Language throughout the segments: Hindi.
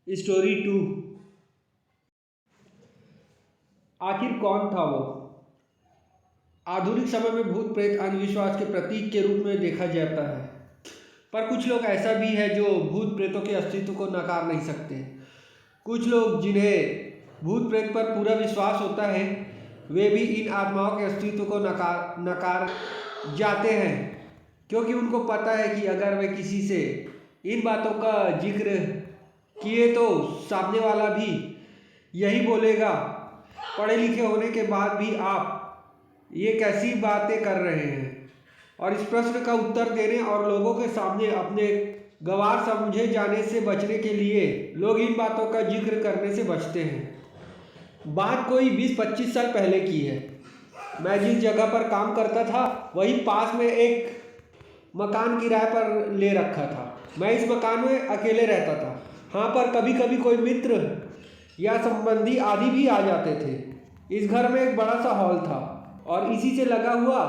स्टोरी 2। आखिर कौन था वो? आधुनिक समय में भूत प्रेत अंधविश्वास के प्रतीक के रूप में देखा जाता है, पर कुछ लोग ऐसा भी है जो भूत प्रेतों के अस्तित्व को नकार नहीं सकते। कुछ लोग जिन्हें भूत प्रेत पर पूरा विश्वास होता है, वे भी इन आत्माओं के अस्तित्व को नकार जाते हैं, क्योंकि उनको पता है कि अगर वे किसी से इन बातों का जिक्र किए तो सामने वाला भी यही बोलेगा, पढ़े लिखे होने के बाद भी आप ये कैसी बातें कर रहे हैं। और इस प्रश्न का उत्तर देने और लोगों के सामने अपने गवार समझे जाने से बचने के लिए लोग इन बातों का जिक्र करने से बचते हैं। बात कोई 20-25 साल पहले की है। मैं जिस जगह पर काम करता था वहीं पास में एक मकान किराए पर ले रखा था। मैं इस मकान में अकेले रहता था। हाँ, पर कभी कभी कोई मित्र या संबंधी आदि भी आ जाते थे। इस घर में एक बड़ा सा हॉल था और इसी से लगा हुआ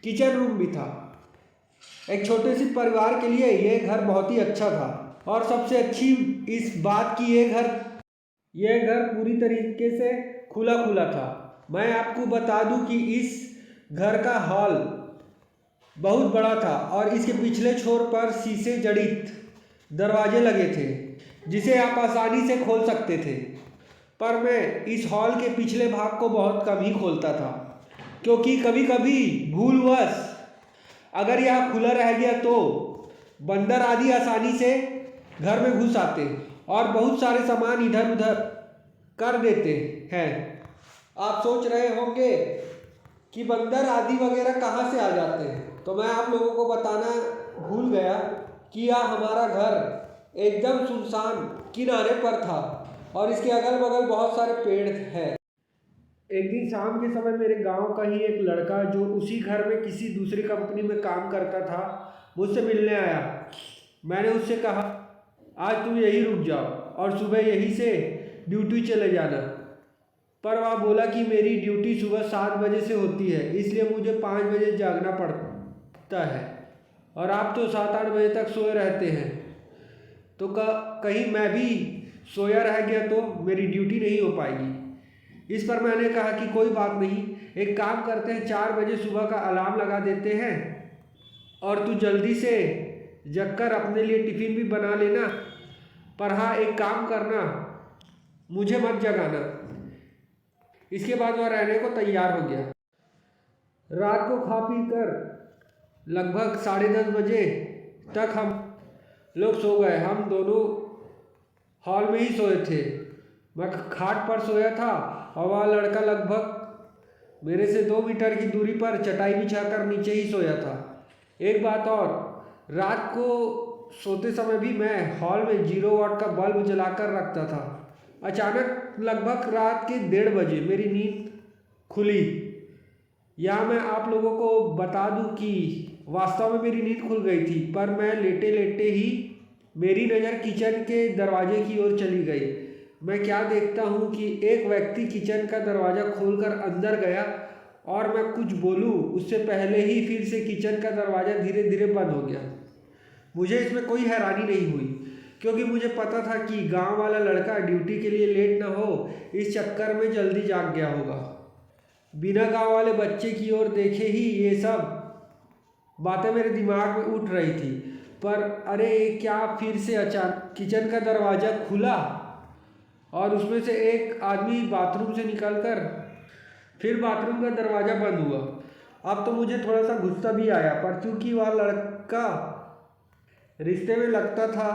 किचन रूम भी था। एक छोटे से परिवार के लिए यह घर बहुत ही अच्छा था। और सबसे अच्छी इस बात की यह घर पूरी तरीके से खुला खुला था। मैं आपको बता दूं कि इस घर का हॉल बहुत बड़ा था और इसके पिछले छोर पर शीशे जड़ित दरवाजे लगे थे जिसे आप आसानी से खोल सकते थे। पर मैं इस हॉल के पिछले भाग को बहुत कम ही खोलता था, क्योंकि कभी कभी भूलवश अगर यह खुला रह गया तो बंदर आदि आसानी से घर में घुस आते और बहुत सारे सामान इधर उधर कर देते हैं। आप सोच रहे होंगे कि बंदर आदि वगैरह कहाँ से आ जाते हैं, तो मैं आप लोगों को बताना भूल गया कि यह हमारा घर एकदम सुनसान किनारे पर था और इसके अगल बगल बहुत सारे पेड़ हैं। एक दिन शाम के समय मेरे गांव का ही एक लड़का जो उसी घर में किसी दूसरी कंपनी में काम करता था मुझसे मिलने आया। मैंने उससे कहा, आज तुम यहीं रुक जाओ और सुबह यहीं से ड्यूटी चले जाना। पर वह बोला कि मेरी ड्यूटी सुबह 7 बजे से होती है, इसलिए मुझे 5 बजे जागना पड़ता है और आप तो 7-8 बजे तक सोए रहते हैं, तो कहीं मैं भी सोया रह गया तो मेरी ड्यूटी नहीं हो पाएगी। इस पर मैंने कहा कि कोई बात नहीं, एक काम करते हैं, 4 बजे सुबह का अलार्म लगा देते हैं और तू जल्दी से जगकर अपने लिए टिफ़िन भी बना लेना। पर हाँ, एक काम करना, मुझे मत जगाना। इसके बाद वह रहने को तैयार हो गया। रात को खा पी कर लगभग 10:30 बजे तक हम लोग सो गए। हम दोनों हॉल में ही सोए थे। मैं खाट पर सोया था और वह लड़का लगभग मेरे से 2 मीटर की दूरी पर चटाई बिछाकर नीचे ही सोया था। एक बात और, रात को सोते समय भी मैं हॉल में 0 वाट का बल्ब जलाकर रखता था। अचानक लगभग रात के 1:30 बजे मेरी नींद खुली। या मैं आप लोगों को बता दूं कि वास्तव में मेरी नींद खुल गई थी, पर मैं लेटे लेटे ही मेरी नज़र किचन के दरवाजे की ओर चली गई। मैं क्या देखता हूँ कि एक व्यक्ति किचन का दरवाज़ा खोलकर अंदर गया और मैं कुछ बोलूँ उससे पहले ही फिर से किचन का दरवाज़ा धीरे धीरे बंद हो गया। मुझे इसमें कोई हैरानी नहीं हुई, क्योंकि मुझे पता था कि गांव वाला लड़का ड्यूटी के लिए लेट ना हो, इस चक्कर में जल्दी जाग गया होगा। बिना गांव वाले बच्चे की ओर देखे ही ये सब बातें मेरे दिमाग में उठ रही थी। पर अरे क्या, फिर से अचानक किचन का दरवाज़ा खुला और उसमें से एक आदमी बाथरूम से निकलकर फिर बाथरूम का दरवाज़ा बंद हुआ। अब तो मुझे थोड़ा सा गुस्सा भी आया, पर चूंकि वह लड़का रिश्ते में लगता था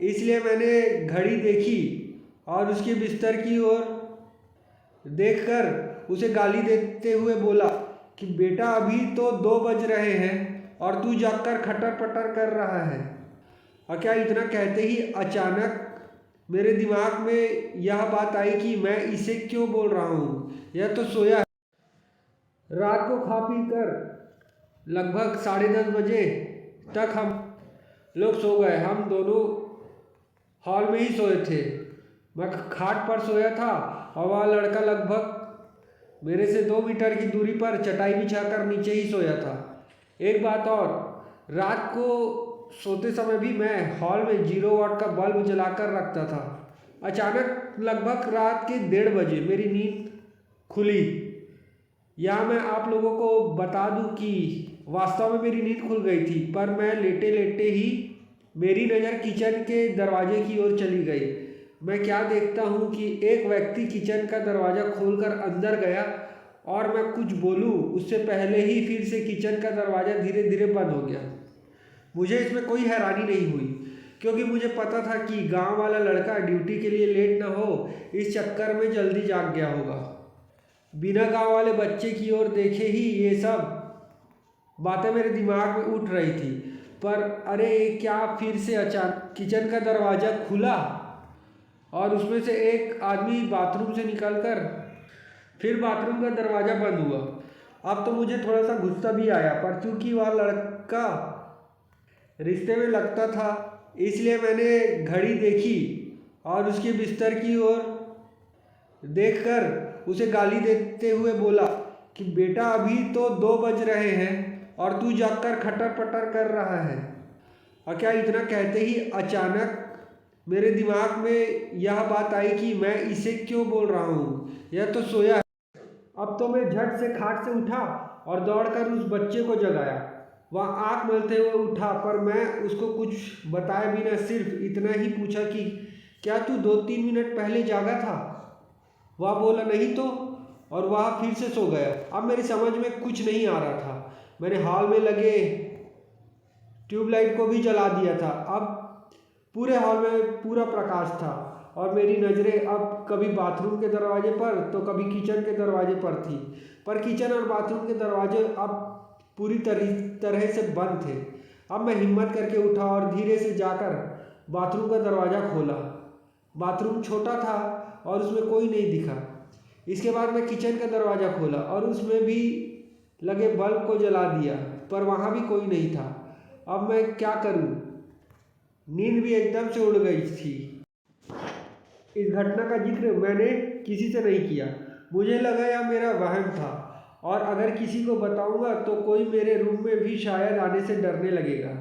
इसलिए मैंने घड़ी देखी और उसके बिस्तर की ओर देखकर उसे गाली देते हुए बोला कि बेटा, अभी तो 2 बज रहे हैं और तू जागकर खटर पटर कर रहा है। और क्या, इतना कहते ही अचानक मेरे दिमाग में यह बात आई कि मैं इसे क्यों बोल रहा हूँ, यह तो सोया है। रात को खा पी कर लगभग 10:30 बजे तक हम लोग सो गए। हम दोनों हॉल में ही सोए थे। मैं खाट पर सोया था और वह लड़का लगभग मेरे से 2 मीटर की दूरी पर चटाई बिछाकर नीचे ही सोया था। एक बात और, रात को सोते समय भी मैं हॉल में 0 वाट का बल्ब जलाकर रखता था। अचानक लगभग रात के 1:30 बजे मेरी नींद खुली। यहाँ मैं आप लोगों को बता दूं कि वास्तव में मेरी नींद खुल गई थी, पर मैं लेटे लेटे ही मेरी नज़र किचन के दरवाजे की ओर चली गई। मैं क्या देखता हूँ कि एक व्यक्ति किचन का दरवाज़ा खोलकर अंदर गया और मैं कुछ बोलूँ उससे पहले ही फिर से किचन का दरवाज़ा धीरे धीरे बंद हो गया। मुझे इसमें कोई हैरानी नहीं हुई, क्योंकि मुझे पता था कि गांव वाला लड़का ड्यूटी के लिए लेट ना हो, इस चक्कर में जल्दी जाग गया होगा। बिना गांव वाले बच्चे की ओर देखे ही ये सब बातें मेरे दिमाग में उठ रही थी। पर अरे क्या, फिर से अचानक किचन का दरवाज़ा खुला और उसमें से एक आदमी बाथरूम से निकलकर फिर बाथरूम का दरवाज़ा बंद हुआ। अब तो मुझे थोड़ा सा गुस्सा भी आया, पर क्योंकि वह लड़का रिश्ते में लगता था इसलिए मैंने घड़ी देखी और उसके बिस्तर की ओर देखकर उसे गाली देते हुए बोला कि बेटा अभी तो 2 बज रहे हैं और तू जागकर खटर पटर कर रहा है। और क्या इतना कहते ही अचानक मेरे दिमाग में यह बात आई कि मैं इसे क्यों बोल रहा हूँ, यह तो सोया है। अब तो मैं झट से खाट से उठा और दौड़कर उस बच्चे को जगाया। वह आँख मलते हुए उठा, पर मैं उसको कुछ बताए बिना सिर्फ इतना ही पूछा कि क्या तू 2-3 मिनट पहले जागा था? वह बोला नहीं तो, और वह फिर से सो गया। अब मेरी समझ में कुछ नहीं आ रहा था। मैंने हॉल में लगे ट्यूबलाइट को भी जला दिया था। अब पूरे हॉल में पूरा प्रकाश था और मेरी नज़रें अब कभी बाथरूम के दरवाजे पर तो कभी किचन के दरवाजे पर थी। पर किचन और बाथरूम के दरवाजे अब पूरी तरह से बंद थे। अब मैं हिम्मत करके उठा और धीरे से जाकर बाथरूम का दरवाज़ा खोला। बाथरूम छोटा था और उसमें कोई नहीं दिखा। इसके बाद मैं किचन का दरवाज़ा खोला और उसमें भी लगे बल्ब को जला दिया, पर वहाँ भी कोई नहीं था। अब मैं क्या करूँ? नींद भी एकदम से उड़ गई थी। इस घटना का जिक्र मैंने किसी से नहीं किया। मुझे लगा यह मेरा वहम था, और अगर किसी को बताऊंगा तो कोई मेरे रूम में भी शायद आने से डरने लगेगा।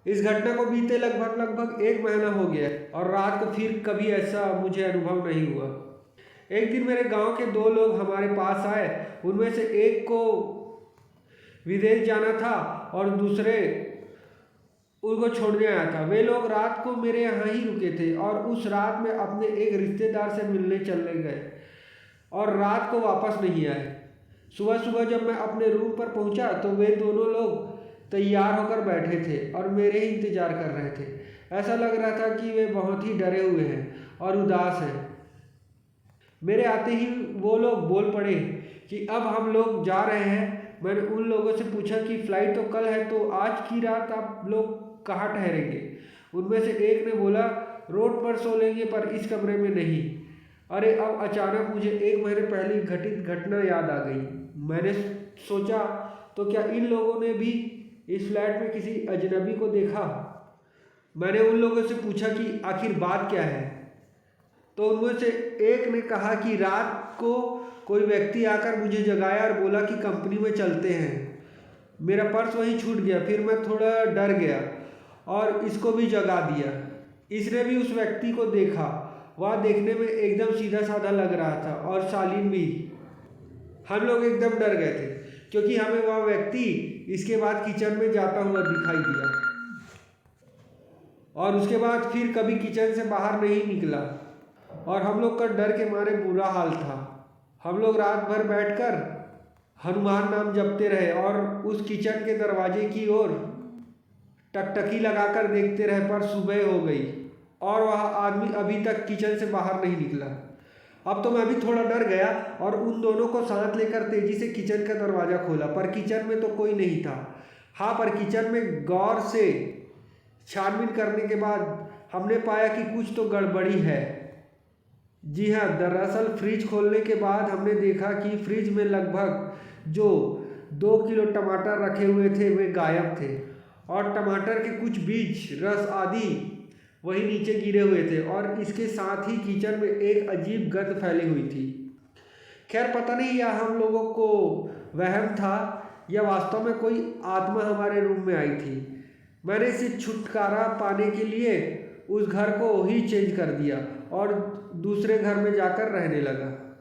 इस घटना को बीते लगभग 1 महीना हो गया और रात को फिर कभी ऐसा मुझे अनुभव नहीं हुआ। एक दिन मेरे गांव के 2 लोग हमारे पास आए। उनमें से एक को विदेश जाना था और दूसरे उनको छोड़ने आया था। वे लोग रात को मेरे यहाँ ही रुके थे और उस रात में अपने एक रिश्तेदार से मिलने चले गए और रात को वापस नहीं आए। सुबह सुबह जब मैं अपने रूम पर पहुंचा तो वे दोनों लोग तैयार होकर बैठे थे और मेरे ही इंतज़ार कर रहे थे। ऐसा लग रहा था कि वे बहुत ही डरे हुए हैं और उदास हैं। मेरे आते ही वो लोग बोल पड़े कि अब हम लोग जा रहे हैं। मैंने उन लोगों से पूछा कि फ़्लाइट तो कल है, तो आज की रात आप लोग कहाँ ठहरेंगे? उनमें से एक ने बोला रोड पर सो लेंगे, पर इस कमरे में नहीं। अरे अब अचानक मुझे 1 महीने पहले घटित घटना याद आ गई। मैंने सोचा तो क्या इन लोगों ने भी इस फ्लैट में किसी अजनबी को देखा? मैंने उन लोगों से पूछा कि आखिर बात क्या है, तो उनमें से एक ने कहा कि रात को कोई व्यक्ति आकर मुझे जगाया और बोला कि कंपनी में चलते हैं। मेरा पर्स वहीं छूट गया। फिर मैं थोड़ा डर गया और इसको भी जगा दिया। इसने भी उस व्यक्ति को देखा। वह देखने में एकदम सीधा साधा लग रहा था और शालीन भी। हम लोग एकदम डर गए थे क्योंकि हमें वह व्यक्ति इसके बाद किचन में जाता हुआ दिखाई दिया और उसके बाद फिर कभी किचन से बाहर नहीं निकला और हम लोग का डर के मारे बुरा हाल था। हम लोग रात भर बैठकर हनुमान नाम जपते रहे और उस किचन के दरवाजे की ओर टकटकी लगाकर देखते रहे, पर सुबह हो गई और वह आदमी अभी तक किचन से बाहर नहीं निकला। अब तो मैं भी थोड़ा डर गया और उन दोनों को साथ लेकर तेजी से किचन का दरवाज़ा खोला, पर किचन में तो कोई नहीं था। हाँ, पर किचन में गौर से छानबीन करने के बाद हमने पाया कि कुछ तो गड़बड़ी है। जी हाँ, दरअसल फ्रिज खोलने के बाद हमने देखा कि फ्रिज में लगभग जो 2 किलो टमाटर रखे हुए थे वे गायब थे और टमाटर के कुछ बीज, रस आदि वही नीचे गिरे हुए थे और इसके साथ ही किचन में एक अजीब गंध फैली हुई थी। खैर पता नहीं यह हम लोगों को वहम था या वास्तव में कोई आत्मा हमारे रूम में आई थी। मैंने इससे छुटकारा पाने के लिए उस घर को ही चेंज कर दिया और दूसरे घर में जाकर रहने लगा।